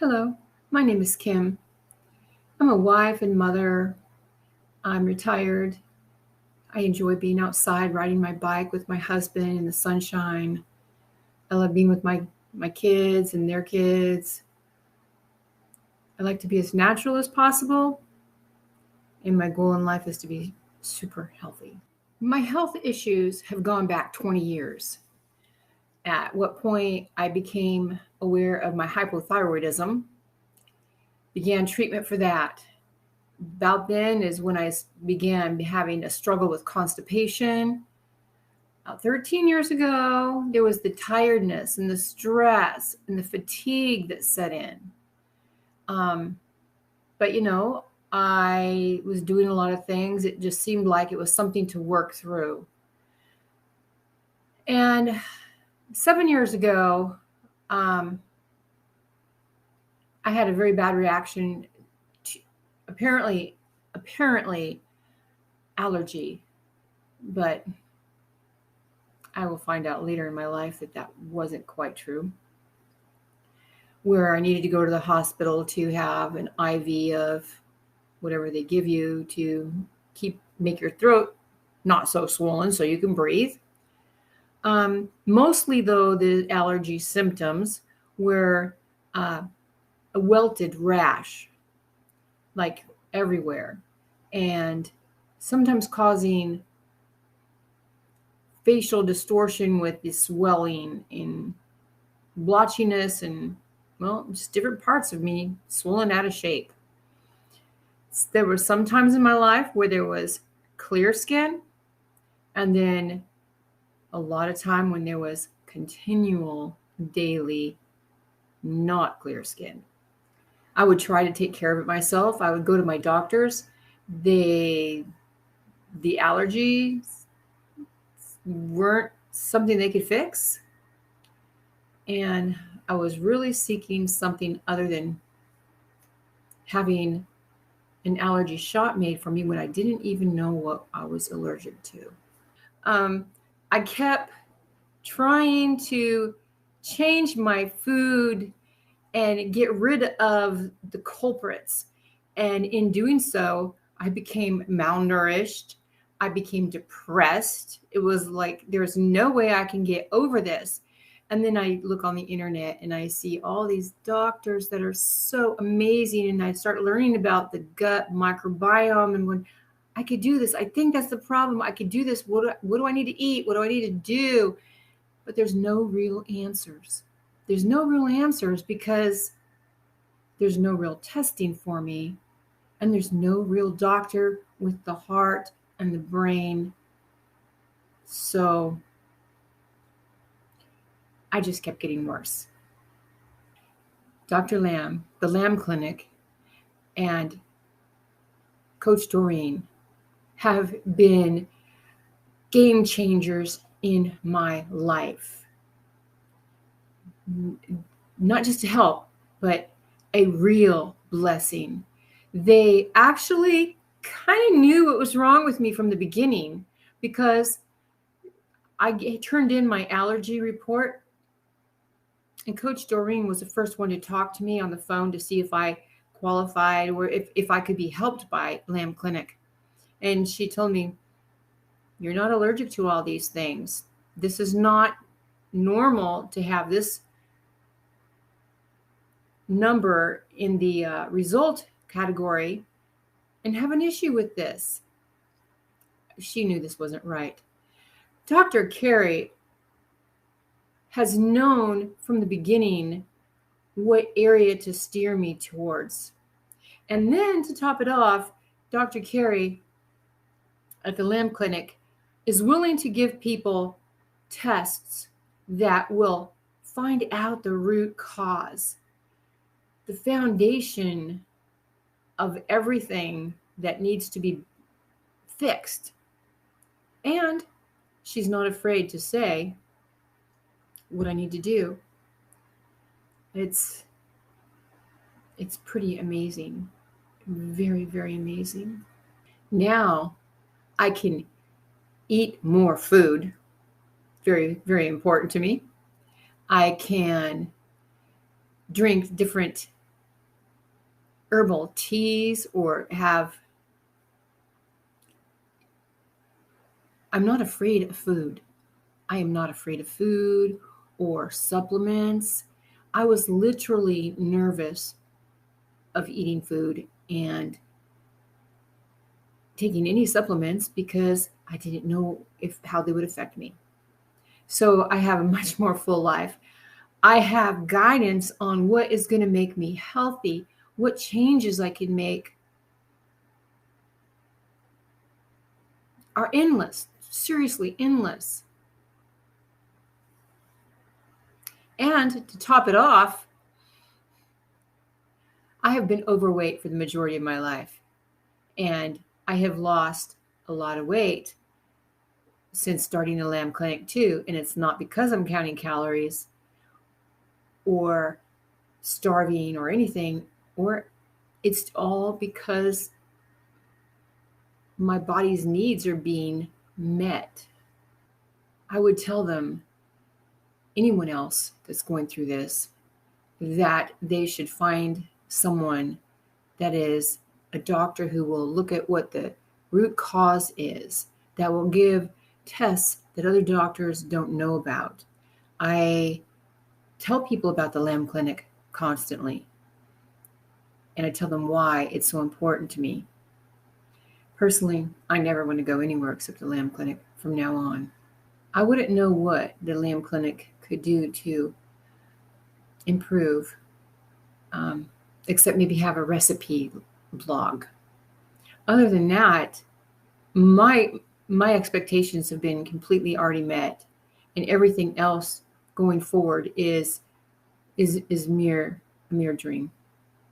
Hello, my name is Kim. I'm a wife and mother. I'm retired. I enjoy being outside riding my bike with my husband in the sunshine. I love being with my kids and their kids. I like to be as natural as possible, and my goal in life is to be super healthy. My health issues have gone back 20 years. At what point I became aware of my hypothyroidism, began treatment for that. About then is when I began having a struggle with constipation. About 13 years ago, there was the tiredness and the stress and the fatigue that set in. Um, but I was doing a lot of things. It just seemed like it was something to work through. And 7 years ago, I had a very bad reaction to apparently allergy, but I will find out later in my life that wasn't quite true, where I needed to go to the hospital to have an IV of whatever they give you to make your throat not so swollen so you can breathe. Mostly, though, the allergy symptoms were a welted rash, like everywhere, and sometimes causing facial distortion with the swelling and blotchiness and, well, just different parts of me swollen out of shape. There were some times in my life where there was clear skin, and then a lot of time when there was continual daily not clear skin. I would try to take care of it myself. I would go to my doctors. The allergies weren't something they could fix. And I was really seeking something other than having an allergy shot made for me when I didn't even know what I was allergic to. I kept trying to change my food and get rid of the culprits. And in doing so, I became malnourished. I became depressed. It was like, there's no way I can get over this. And then I look on the internet and I see all these doctors that are so amazing. And I start learning about the gut microbiome. And when I could do this, I think that's the problem. I could do this. What do I need to eat? What do I need to do? But there's no real answers. There's no real answers because there's no real testing for me. And there's no real doctor with the heart and the brain. So I just kept getting worse. Dr. Lam, the Lam Clinic, and Coach Doreen have been game changers in my life. Not just to help, but a real blessing. They actually kind of knew what was wrong with me from the beginning because I turned in my allergy report, and Coach Doreen was the first one to talk to me on the phone to see if I qualified or if I could be helped by Lam Clinic. And she told me, you're not allergic to all these things. This is not normal to have this number in the result category and have an issue with this. She knew this wasn't right. Dr. Carey has known from the beginning what area to steer me towards. And then to top it off, Dr. Carey at the Lam Clinic is willing to give people tests that will find out the root cause, the foundation of everything that needs to be fixed. And she's not afraid to say what I need to do. It's pretty amazing. Very, very amazing. Now I can eat more food. Very, very important to me. I can drink different herbal teas or I'm not afraid of food. I am not afraid of food or supplements. I was literally nervous of eating food and taking any supplements because I didn't know how they would affect me. So I have a much more full life. I have guidance on what is going to make me healthy, what changes I can make are endless, seriously endless. And to top it off, I have been overweight for the majority of my life. And I have lost a lot of weight since starting the Lam Clinic too. And it's not because I'm counting calories or starving or anything, or it's all because my body's needs are being met. I would tell them, anyone else that's going through this, that they should find someone that is a doctor who will look at what the root cause is, that will give tests that other doctors don't know about. I tell people about the Lam Clinic constantly, and I tell them why it's so important to me. Personally, I never want to go anywhere except the Lam Clinic from now on. I wouldn't know what the Lam Clinic could do to improve, except maybe have a recipe blog. Other than that, my expectations have been completely already met, and everything else going forward is a mere dream.